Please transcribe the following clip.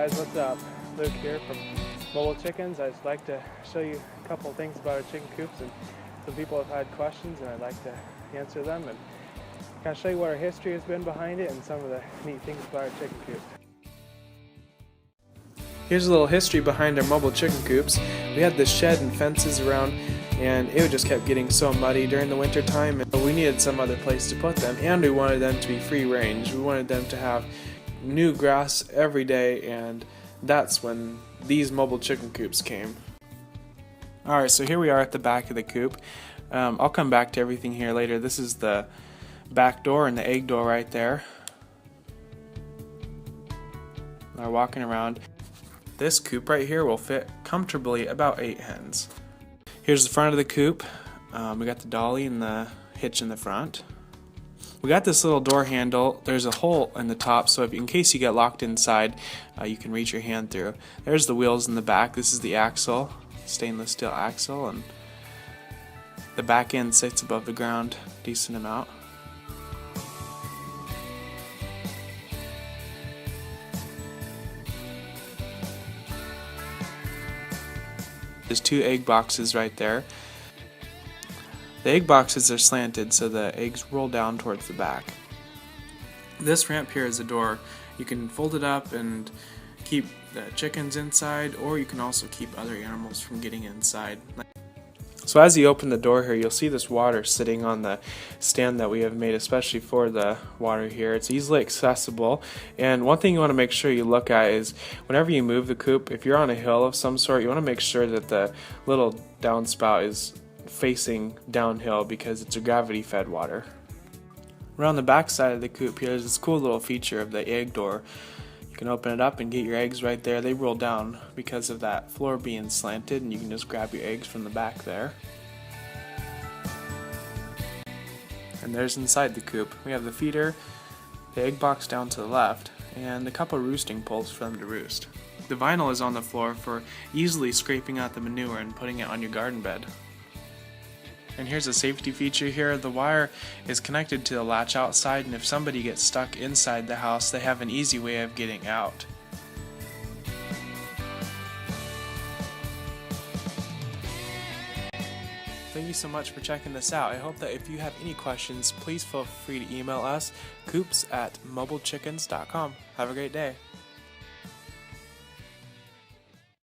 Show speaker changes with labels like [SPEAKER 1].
[SPEAKER 1] guys, what's up? Luke here from Mobile Chickens. I'd like to show you a couple things about our chicken coops, and some people have had questions and I'd like to answer them and kind of show you what our history has been behind it and some of the neat things about our chicken coops. Here's a little history behind our mobile chicken coops. We had this shed and fences around, and it just kept getting so muddy during the winter time, and we needed some other place to put them, and we wanted them to be free range. We wanted them to have new grass every day, and that's when these mobile chicken coops came. Alright, so here we are at the back of the coop. I'll come back to everything here later. This is the back door and the egg door right there. We're walking around. This coop right here will fit comfortably about 8 hens. Here's the front of the coop. We got the dolly and the hitch in the front. We got this little door handle. There's a hole in the top, so in case you get locked inside, you can reach your hand through. There's the wheels in the back. This is the axle, stainless steel axle, and the back end sits above the ground a decent amount. There's 2 egg boxes right there. The egg boxes are slanted so the eggs roll down towards the back. This ramp here is a door. You can fold it up and keep the chickens inside, or you can also keep other animals from getting inside. So as you open the door here, you'll see this water sitting on the stand that we have made especially for the water here. It's easily accessible, and one thing you want to make sure you look at is whenever you move the coop, if you're on a hill of some sort, you want to make sure that the little downspout is facing downhill because it's a gravity fed water. Around the back side of the coop here is this cool little feature of the egg door. You can open it up and get your eggs right there. They roll down because of that floor being slanted, and you can just grab your eggs from the back there. And there's inside the coop. We have the feeder, the egg box down to the left, and a couple roosting poles for them to roost. The vinyl is on the floor for easily scraping out the manure and putting it on your garden bed. And here's a safety feature here. The wire is connected to the latch outside, and if somebody gets stuck inside the house, they have an easy way of getting out. Thank you so much for checking this out. I hope that if you have any questions, please feel free to email us, coops@mobilechickens.com. Have a great day.